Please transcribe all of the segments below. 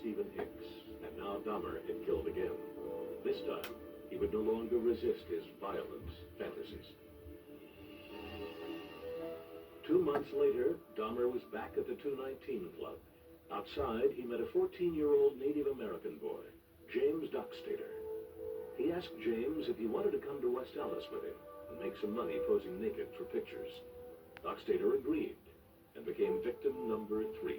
Stephen Hicks, and now Dahmer had killed again. This time, he would no longer resist his violent fantasies. 2 months later, Dahmer was back at the 219 Club. Outside, he met a 14-year-old Native American boy, James Dockstader. He asked James if he wanted to come to West Ellis with him and make some money posing naked for pictures. Dockstader agreed and became victim number 3.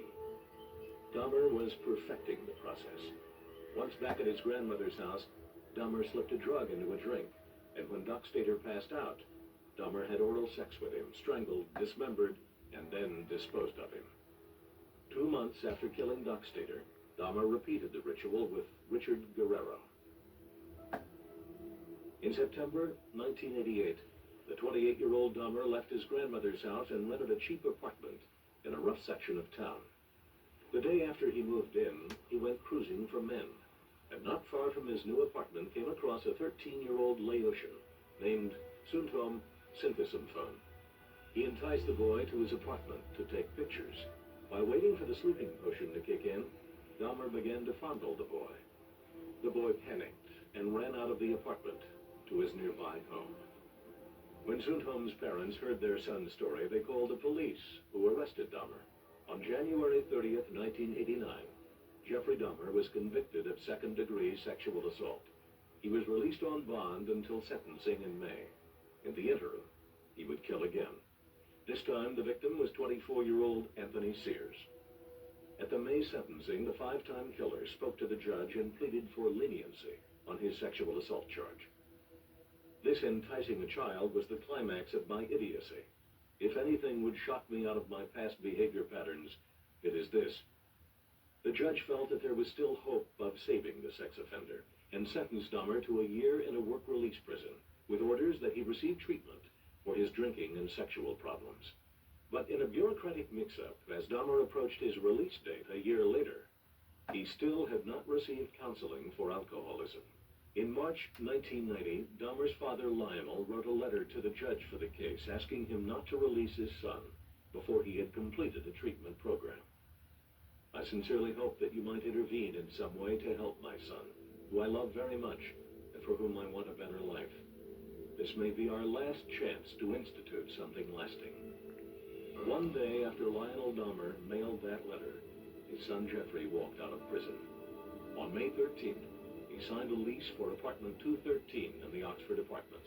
Dahmer was perfecting the process. Once back at his grandmother's house, Dahmer slipped a drug into a drink, and when Dockstader passed out, Dahmer had oral sex with him, strangled, dismembered, and then disposed of him. 2 months after killing Dockstader, Dahmer repeated the ritual with Richard Guerrero. In September 1988, the 28-year-old Dahmer left his grandmother's house and rented a cheap apartment in a rough section of town. The day after he moved in, he went cruising for men, and not far from his new apartment came across a 13-year-old Laotian named Suntom Sinthasumphone. He enticed the boy to his apartment to take pictures. While waiting for the sleeping potion to kick in, Dahmer began to fondle the boy. The boy panicked and ran out of the apartment to his nearby home. When Suntom's parents heard their son's story, they called the police, who arrested Dahmer. On January 30th, 1989, Jeffrey Dahmer was convicted of second-degree sexual assault. He was released on bond until sentencing in May. In the interim, he would kill again. This time, the victim was 24-year-old Anthony Sears. At the May sentencing, the 5-time killer spoke to the judge and pleaded for leniency on his sexual assault charge. This enticing a child was the climax of my idiocy. If anything would shock me out of my past behavior patterns, it is this. The judge felt that there was still hope of saving the sex offender and sentenced Dahmer to a year in a work-release prison with orders that he receive treatment for his drinking and sexual problems. But in a bureaucratic mix-up, as Dahmer approached his release date a year later, he still had not received counseling for alcoholism. In March 1990, Dahmer's father Lionel wrote a letter to the judge for the case asking him not to release his son before he had completed a treatment program. I sincerely hope that you might intervene in some way to help my son, who I love very much and for whom I want a better life. This may be our last chance to institute something lasting. One day after Lionel Dahmer mailed that letter, his son Jeffrey walked out of prison. On May 13th, he signed a lease for apartment 213 in the Oxford Apartments.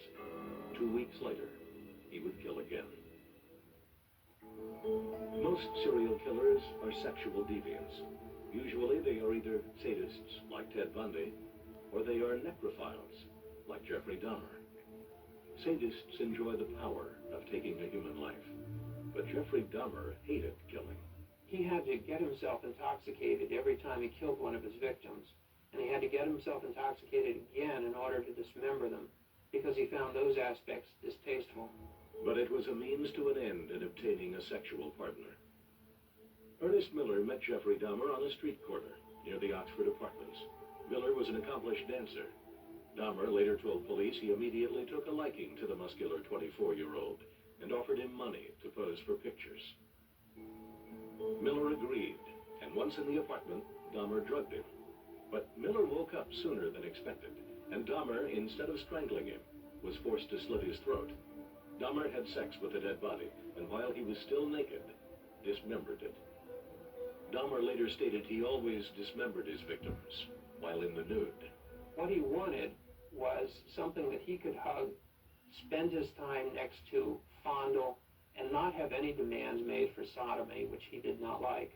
2 weeks later, he would kill again. Most serial killers are sexual deviants. Usually they are either sadists, like Ted Bundy, or they are necrophiles, like Jeffrey Dahmer. Sadists enjoy the power of taking a human life, but Jeffrey Dahmer hated killing. He had to get himself intoxicated every time he killed one of his victims, and he had to get himself intoxicated again in order to dismember them, because he found those aspects distasteful. But it was a means to an end in obtaining a sexual partner. Ernest Miller met Jeffrey Dahmer on a street corner near the Oxford Apartments. Miller was an accomplished dancer. Dahmer later told police he immediately took a liking to the muscular 24-year-old and offered him money to pose for pictures. Miller agreed, and once in the apartment, Dahmer drugged him. But Miller woke up sooner than expected, and Dahmer, instead of strangling him, was forced to slit his throat. Dahmer had sex with the dead body, and while he was still naked, dismembered it. Dahmer later stated he always dismembered his victims while in the nude. What he wanted was something that he could hug, spend his time next to, fondle, and not have any demands made for sodomy, which he did not like.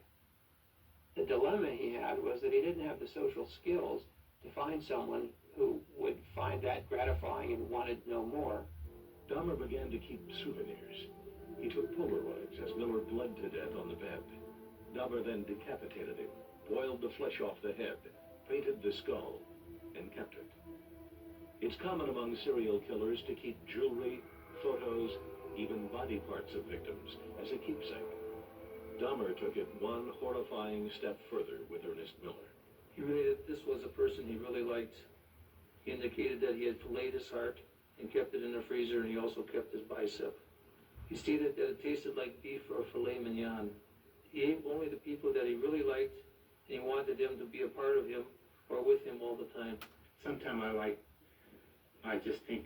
The dilemma he had was that he didn't have the social skills to find someone who would find that gratifying and wanted no more. Dahmer began to keep souvenirs. He took Polaroids as Miller bled to death on the bed. Dahmer then decapitated him, boiled the flesh off the head, painted the skull, and kept it. It's common among serial killers to keep jewelry, photos, even body parts of victims as a keepsake. Dahmer took it one horrifying step further with Ernest Miller. This was a person he really liked. He indicated that he had filleted his heart and kept it in the freezer, and he also kept his bicep. He stated that it tasted like beef or filet mignon. He ate only the people that he really liked, and he wanted them to be a part of him or with him all the time. Sometimes I just think